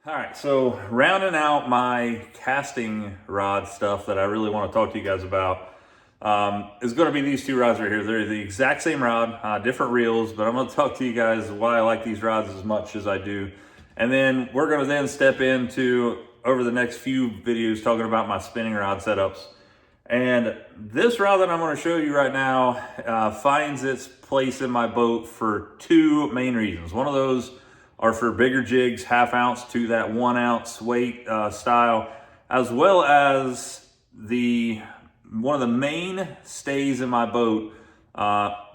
All right, so rounding out my casting rod stuff that I really want to talk to you guys about is going to be these two rods right here. They're the exact same rod, different reels, but I'm going to talk to you guys why I like these rods as much as I do. And then we're going to then step into, over the next few videos, talking about my spinning rod setups. And this rod that I'm going to show you right now finds its place in my boat for two main reasons. One of those are for bigger jigs, 1/2 ounce to that 1 ounce weight style, as well as one of the main stays in my boat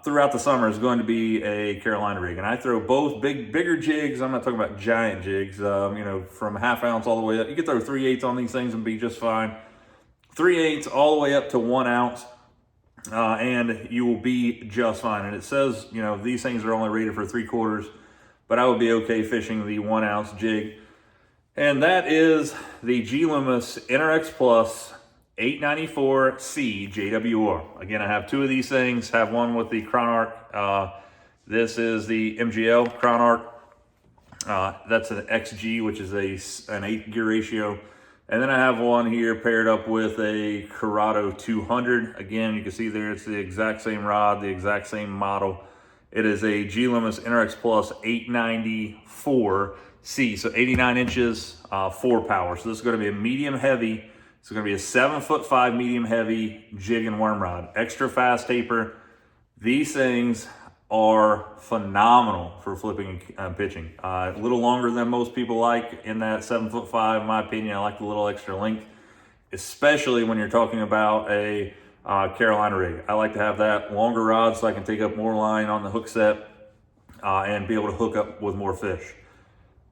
throughout the summer is going to be a Carolina rig. And I throw both bigger jigs. I'm not talking about giant jigs, from 1/2 ounce all the way up. You can throw 3/8 on these things and be just fine. 3/8 all the way up to 1 ounce, and you will be just fine. And it says, these things are only rated for 3/4, but I would be okay fishing the 1 ounce jig. And that is the Loomis NRX Plus 894C JWR. Again, I have two of these things. Have one with the Crown Arc. This is the MGL Crown Arc. That's an XG, which is an 8 gear ratio. And then I have one here paired up with a Corrado 200. Again, you can see there it's the exact same rod, the exact same model. It is a Loomis NRX Plus 894C, so 89 inches, 4 power. So this is going to be a medium heavy. It's going to be a 7'5" medium heavy jig and worm rod. Extra fast taper. These things are phenomenal for flipping and pitching. A little longer than most people like in that 7'5", in my opinion. I like the little extra length, especially when you're talking about a Carolina rig. I like to have that longer rod so I can take up more line on the hook set and be able to hook up with more fish.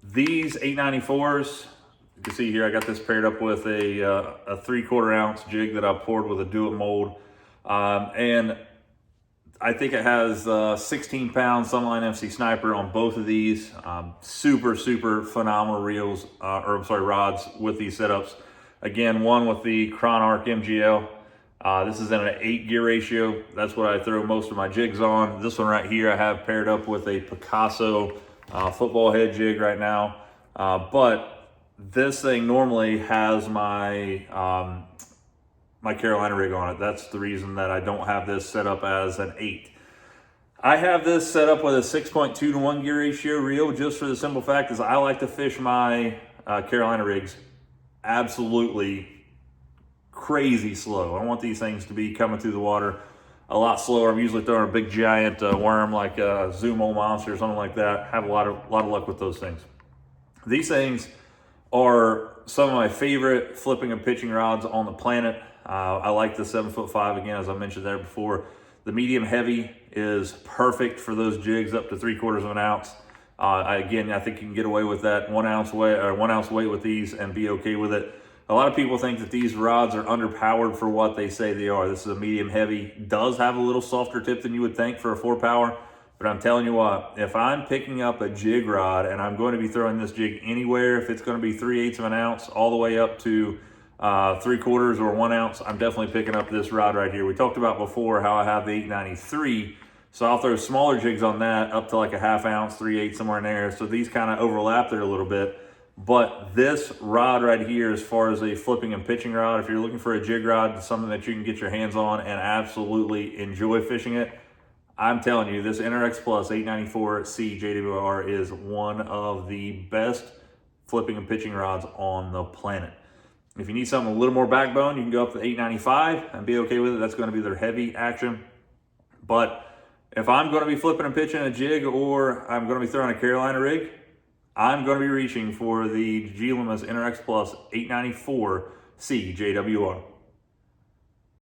These 894s, you can see here I got this paired up with a 3/4 ounce jig that I poured with a do it mold. And I think it has 16 pound Sunline FC Sniper on both of these. Super phenomenal rods with these setups. Again, one with the Crown Arc MGL. This is in an 8 gear ratio. That's what I throw most of my jigs on. This one right here I have paired up with a Picasso football head jig right now. But this thing normally has my my Carolina rig on it. That's the reason that I don't have this set up as an 8. I have this set up with a 6.2 to 1 gear ratio reel just for the simple fact is I like to fish my Carolina rigs absolutely crazy slow. I want these things to be coming through the water a lot slower. I'm usually throwing a big giant worm like a Zumo Monster or something like that. Have a lot of luck with those things. These things are some of my favorite flipping and pitching rods on the planet. I like the 7'5", again, as I mentioned there before. The medium heavy is perfect for those jigs up to 3/4 of an ounce. Again, I think you can get away with that 1 ounce weight with these and be okay with it. A lot of people think that these rods are underpowered for what they say they are. This is a medium heavy. Does have a little softer tip than you would think for a 4 power. But I'm telling you what, if I'm picking up a jig rod and I'm going to be throwing this jig anywhere, if it's going to be 3/8 of an ounce all the way up to 3/4 or 1 ounce, I'm definitely picking up this rod right here. We talked about before how I have the 893, so I'll throw smaller jigs on that up to like a 1/2 ounce, 3/8, somewhere in there. So these kind of overlap there a little bit. But this rod right here, as far as a flipping and pitching rod, if you're looking for a jig rod, something that you can get your hands on and absolutely enjoy fishing it, I'm telling you, this NRX Plus 894C JWR is one of the best flipping and pitching rods on the planet. If you need something a little more backbone, you can go up to 895 and be okay with it. That's going to be their heavy action. But if I'm going to be flipping and pitching a jig or I'm going to be throwing a Carolina rig, I'm going to be reaching for the Loomis NRX Plus 894C JWR.